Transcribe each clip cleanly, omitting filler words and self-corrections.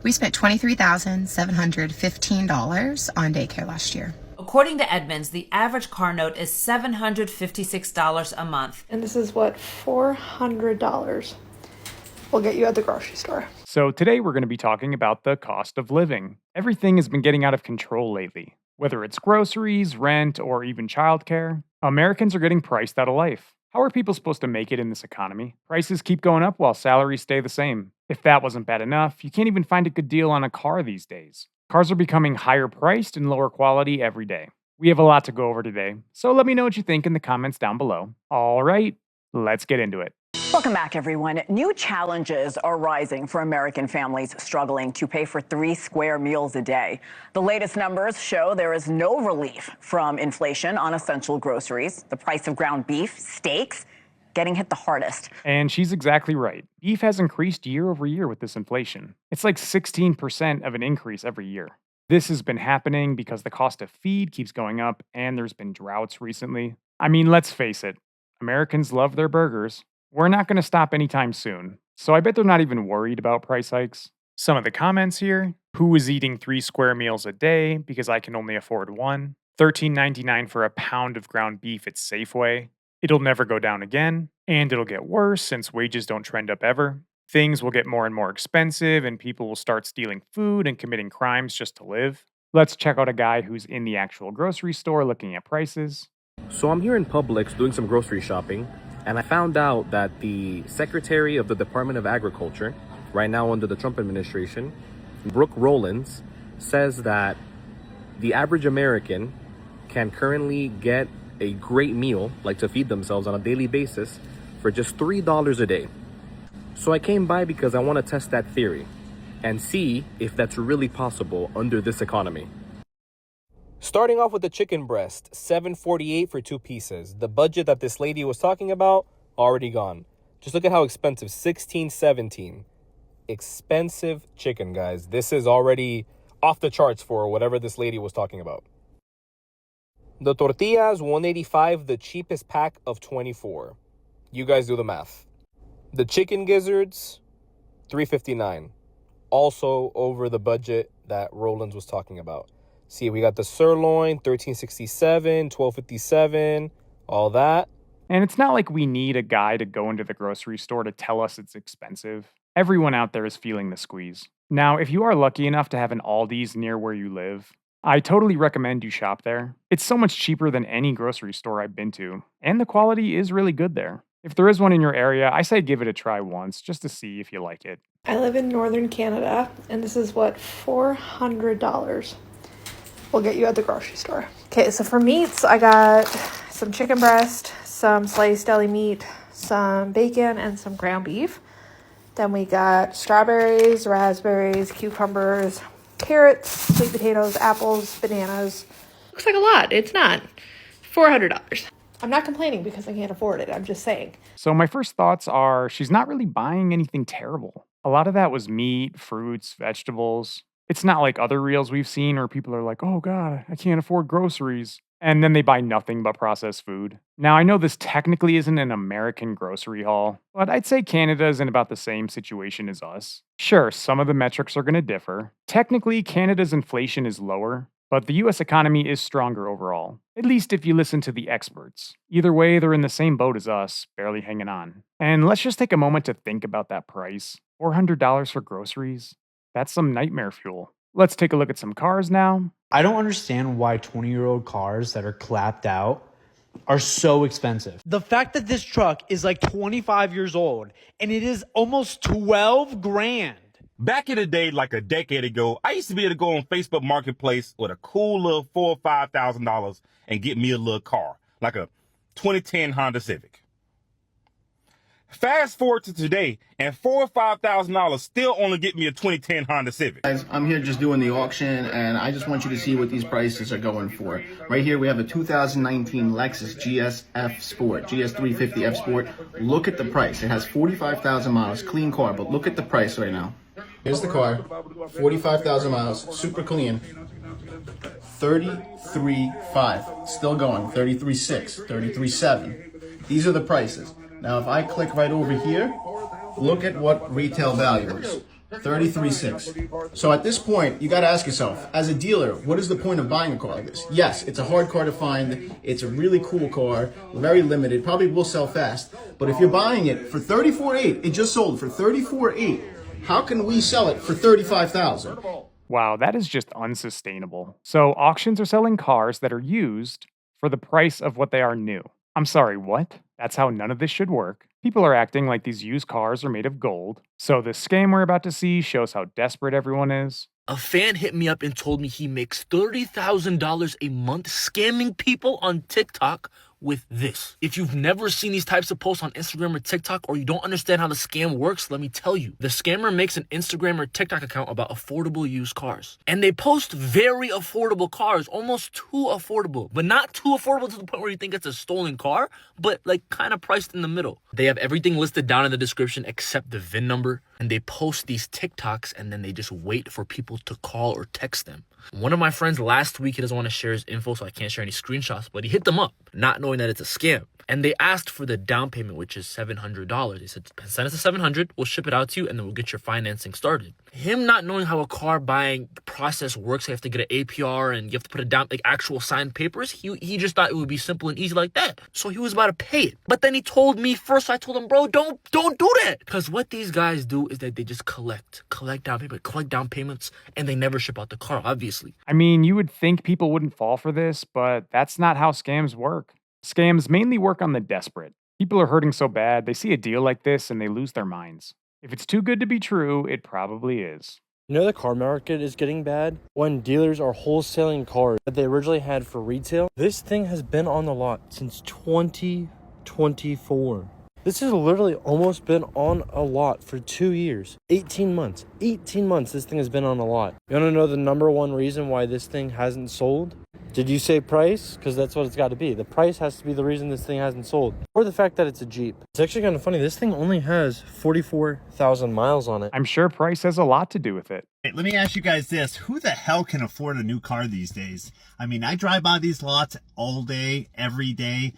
We spent $23,715 on daycare last year. According to Edmunds, the average car note is $756 a month. And this is what $400 will get you at the grocery store. So today we're going to be talking about the cost of living. Everything has been getting out of control lately. Whether it's groceries, rent, or even childcare, Americans are getting priced out of life. How are people supposed to make it in this economy? Prices keep going up while salaries stay the same. If that wasn't bad enough, you can't even find a good deal on a car these days. Cars are becoming higher priced and lower quality every day. We have a lot to go over today, so let me know what you think in the comments down below. All right, let's get into it. Welcome back, everyone. New challenges are rising for American families struggling to pay for 3 square meals a day. The latest numbers show there is no relief from inflation on essential groceries. The price of ground beef, steaks, getting hit the hardest. And she's exactly right. Beef has increased year over year with this inflation. It's like 16% of an increase every year. This has been happening because the cost of feed keeps going up and there's been droughts recently. I mean, let's face it, Americans love their burgers. We're not going to stop anytime soon, so I bet they're not even worried about price hikes. Some of the comments here: who is eating 3 square meals a day because I can only afford one? $13.99 for a pound of ground beef at Safeway. It'll never go down again, and it'll get worse since wages don't trend up ever. Things will get more and more expensive, and people will start stealing food and committing crimes just to live. Let's check out a guy who's in the actual grocery store looking at prices. So I'm here in Publix doing some grocery shopping, and I found out that the Secretary of the Department of Agriculture, right now under the Trump administration, Brooke Rollins, says that the average American can currently get a great meal, like to feed themselves on a daily basis, for just $3 a day. So I came by because I want to test that theory and see if that's really possible under this economy. Starting off with the chicken breast, $7.48 for 2 pieces. The budget that this lady was talking about, already gone. Just look at how expensive, $16.17. Expensive chicken, guys. This is already off the charts for whatever this lady was talking about. The tortillas, $1.85, the cheapest pack of 24. You guys do the math. The chicken gizzards, $3.59. Also over the budget that Rollins was talking about. See, we got the sirloin, $13.67, $12.57, all that. And it's not like we need a guy to go into the grocery store to tell us it's expensive. Everyone out there is feeling the squeeze. Now, if you are lucky enough to have an Aldi's near where you live, I totally recommend you shop there. It's so much cheaper than any grocery store I've been to, and the quality is really good there. If there is one in your area, I say give it a try once just to see if you like it. I live in northern Canada, and this is what $400 will get you at the grocery store. Okay, so for meats, I got some chicken breast, some sliced deli meat, some bacon, and some ground beef. Then we got strawberries, raspberries, cucumbers, carrots, sweet potatoes, apples, bananas. Looks like a lot. It's not. $400. I'm not complaining because I can't afford it. I'm just saying. So my first thoughts are she's not really buying anything terrible. A lot of that was meat, fruits, vegetables. It's not like other reels we've seen where people are like, oh God, I can't afford groceries. And then they buy nothing but processed food. Now, I know this technically isn't an American grocery haul, but I'd say Canada is in about the same situation as us. Sure, some of the metrics are going to differ. Technically, Canada's inflation is lower, but the US economy is stronger overall, at least if you listen to the experts. Either way, they're in the same boat as us, barely hanging on. And let's just take a moment to think about that price. $400 for groceries? That's some nightmare fuel. Let's take a look at some cars now. I don't understand why 20-year-old cars that are clapped out are so expensive. The fact that this truck is like 25 years old and it is almost 12 grand. Back in the day, like a decade ago, I used to be able to go on Facebook Marketplace with a cool little $4,000 or $5,000 and get me a little car, like a 2010 Honda Civic. Fast forward to today, and $4,000 or $5,000 still only get me a 2010 Honda Civic. Guys, I'm here just doing the auction, and I just want you to see what these prices are going for. Right here, we have a 2019 Lexus GS Sport, GS350 F Sport. Look at the price. It has 45,000 miles, clean car, but look at the price right now. Here's the car, 45,000 miles, super clean. 33.5, still going, 33.6, 33.7. These are the prices. Now, if I click right over here, look at what retail value is. $33,600. So at this point, you got to ask yourself, as a dealer, what is the point of buying a car like this? Yes, it's a hard car to find. It's a really cool car, very limited, probably will sell fast. But if you're buying it for $34,800, it just sold for $34,800. How can we sell it for $35,000? Wow, that is just unsustainable. So auctions are selling cars that are used for the price of what they are new. I'm sorry, what? That's how none of this should work. People are acting like these used cars are made of gold. So the scam we're about to see shows how desperate everyone is. A fan hit me up and told me he makes $30,000 a month scamming people on TikTok with this. If you've never seen these types of posts on Instagram or TikTok, or you don't understand how the scam works, let me tell you. The scammer makes an Instagram or TikTok account about affordable used cars. And they post very affordable cars, almost too affordable, but not too affordable to the point where you think it's a stolen car, but like kind of priced in the middle. They have everything listed down in the description except the VIN number, and they post these TikToks and then they just wait for people to call or text them. One of my friends last week, he doesn't want to share his info, so I can't share any screenshots, but he hit them up, not knowing that it's a scam. And they asked for the down payment, which is $700. They said, send us the $700, we'll ship it out to you, and then we'll get your financing started. Him not knowing how a car buying process works, you have to get an APR and you have to put it down, like actual signed papers, he just thought it would be simple and easy like that. So he was about to pay it. But then he told me first, so I told him, bro, don't do that. Because what these guys do is that they just collect down payments, and they never ship out the car, obviously. I mean, you would think people wouldn't fall for this, but that's not how scams work. Scams mainly work on the desperate. People are hurting so bad, they see a deal like this and they lose their minds. If it's too good to be true, it probably is. You know the car market is getting bad? When dealers are wholesaling cars that they originally had for retail. This thing has been on the lot since 2024. This has literally almost been on a lot for 2 years. 18 months. 18 months this thing has been on a lot. You want to know the number one reason why this thing hasn't sold? Did you say price? Because that's what it's got to be. The price has to be the reason this thing hasn't sold. Or the fact that it's a Jeep. It's actually kind of funny. This thing only has 44,000 miles on it. I'm sure price has a lot to do with it. Hey, let me ask you guys this. Who the hell can afford a new car these days? I mean, I drive by these lots all day, every day,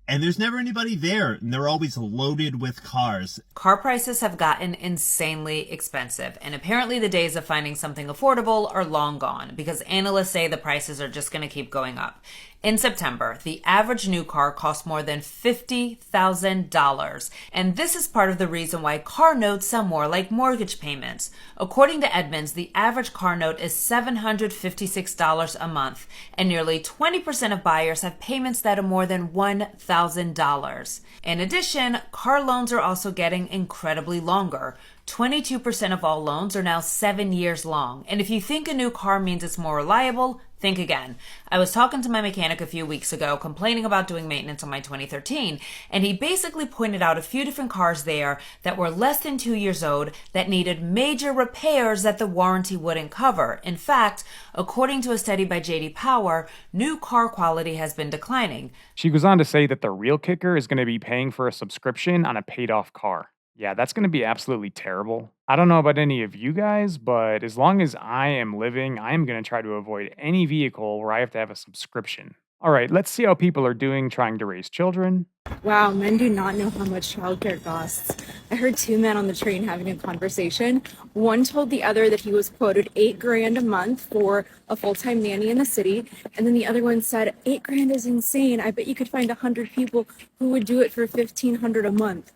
and there's never anybody there, and they're always loaded with cars. Car prices have gotten insanely expensive, and apparently the days of finding something affordable are long gone because analysts say the prices are just going to keep going up. In September, the average new car cost more than $50,000, and this is part of the reason why car notes sound more like mortgage payments. According to Edmunds, the average car note is $756 a month, and nearly 20% of buyers have payments that are more than $1,000. In addition, car loans are also getting incredibly longer. 22% of all loans are now 7 years long. And if you think a new car means it's more reliable, think again. I was talking to my mechanic a few weeks ago complaining about doing maintenance on my 2013, and he basically pointed out a few different cars there that were less than 2 years old that needed major repairs that the warranty wouldn't cover. In fact, according to a study by J.D. Power, new car quality has been declining. She goes on to say that the real kicker is going to be paying for a subscription on a paid-off car. Yeah, that's going to be absolutely terrible. I don't know about any of you guys, but as long as I am living, I am going to try to avoid any vehicle where I have to have a subscription. All right, let's see how people are doing trying to raise children. Wow, men do not know how much childcare costs. I heard two men on the train having a conversation. One told the other that he was quoted $8,000 a month for a full-time nanny in the city, and then the other one said, $8,000 is insane. I bet you could find 100 people who would do it for $1,500 a month.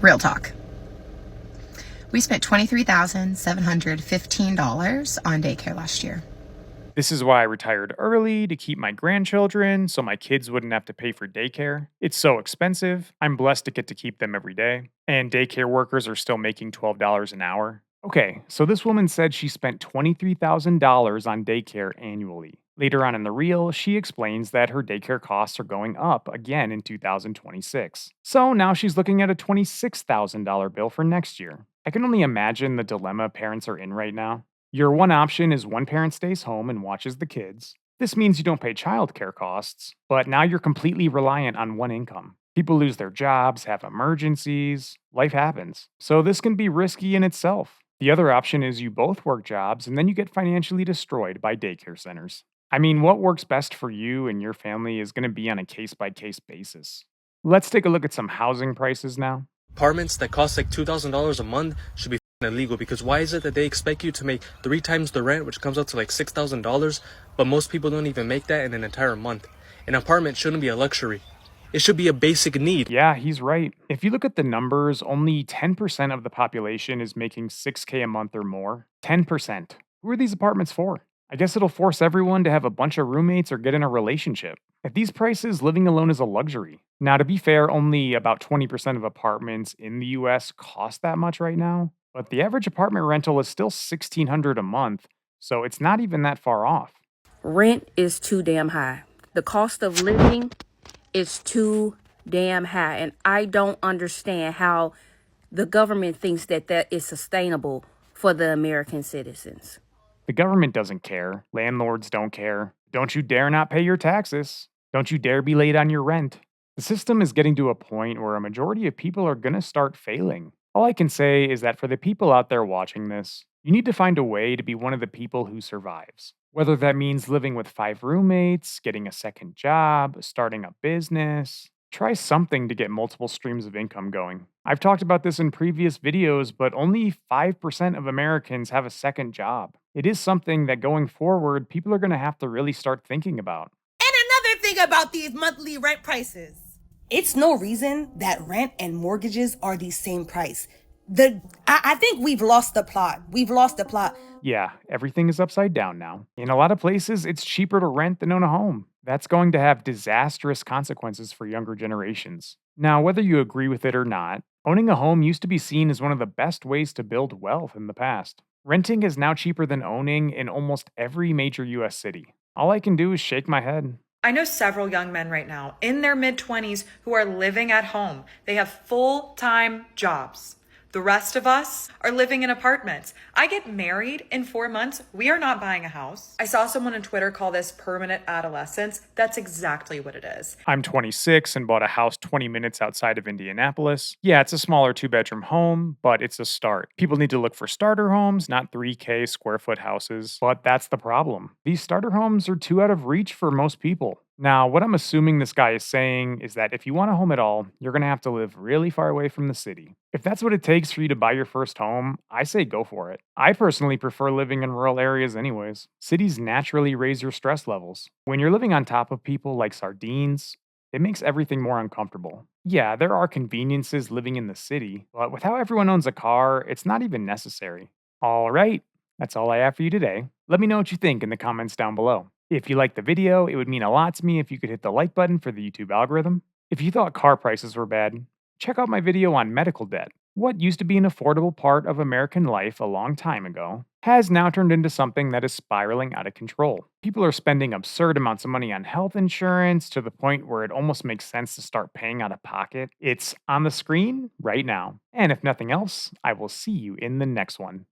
Real talk. We spent $23,715 on daycare last year. This is why I retired early, to keep my grandchildren so my kids wouldn't have to pay for daycare. It's so expensive. I'm blessed to get to keep them every day. And daycare workers are still making $12 an hour. Okay, so this woman said she spent $23,000 on daycare annually. Later on in the reel, she explains that her daycare costs are going up again in 2026. So now she's looking at a $26,000 bill for next year. I can only imagine the dilemma parents are in right now. Your one option is one parent stays home and watches the kids. This means you don't pay childcare costs, but now you're completely reliant on one income. People lose their jobs, have emergencies, life happens. So this can be risky in itself. The other option is you both work jobs and then you get financially destroyed by daycare centers. I mean, what works best for you and your family is going to be on a case-by-case basis. Let's take a look at some housing prices now. Apartments that cost like $2,000 a month should be illegal, because why is it that they expect you to make 3 times the rent, which comes out to like $6,000, but most people don't even make that in an entire month? An apartment shouldn't be a luxury. It should be a basic need. Yeah, he's right. If you look at the numbers, only 10% of the population is making 6K a month or more. 10%. Who are these apartments for? I guess it'll force everyone to have a bunch of roommates or get in a relationship. At these prices, living alone is a luxury. Now, to be fair, only about 20% of apartments in the US cost that much right now, but the average apartment rental is still $1,600 a month, so it's not even that far off. Rent is too damn high. The cost of living is too damn high, and I don't understand how the government thinks that that is sustainable for the American citizens. The government doesn't care. Landlords don't care. Don't you dare not pay your taxes. Don't you dare be late on your rent. The system is getting to a point where a majority of people are going to start failing. All I can say is that for the people out there watching this, you need to find a way to be one of the people who survives. Whether that means living with 5 roommates, getting a second job, starting a business, try something to get multiple streams of income going. I've talked about this in previous videos, but only 5% of Americans have a second job. It is something that going forward, people are going to have to really start thinking about. And another thing about these monthly rent prices. It's no reason that rent and mortgages are the same price. I think we've lost the plot. Yeah, everything is upside down now. In a lot of places, it's cheaper to rent than own a home. That's going to have disastrous consequences for younger generations. Now, whether you agree with it or not, owning a home used to be seen as one of the best ways to build wealth in the past. Renting is now cheaper than owning in almost every major US city. All I can do is shake my head. I know several young men right now in their mid-20s who are living at home. They have full-time jobs. The rest of us are living in apartments. I get married in 4 months. We are not buying a house. I saw someone on Twitter call this permanent adolescence. That's exactly what it is. I'm 26 and bought a house 20 minutes outside of Indianapolis. Yeah, it's a smaller 2-bedroom home, but it's a start. People need to look for starter homes, not 3K square foot houses. But that's the problem. These starter homes are too out of reach for most people. Now, what I'm assuming this guy is saying is that if you want a home at all, you're going to have to live really far away from the city. If that's what it takes for you to buy your first home, I say go for it. I personally prefer living in rural areas anyways. Cities naturally raise your stress levels. When you're living on top of people like sardines, it makes everything more uncomfortable. Yeah, there are conveniences living in the city, but with how everyone owns a car, it's not even necessary. All right, that's all I have for you today. Let me know what you think in the comments down below. If you liked the video, it would mean a lot to me if you could hit the like button for the YouTube algorithm. If you thought car prices were bad, check out my video on medical debt. What used to be an affordable part of American life a long time ago has now turned into something that is spiraling out of control. People are spending absurd amounts of money on health insurance to the point where it almost makes sense to start paying out of pocket. It's on the screen right now. And if nothing else, I will see you in the next one.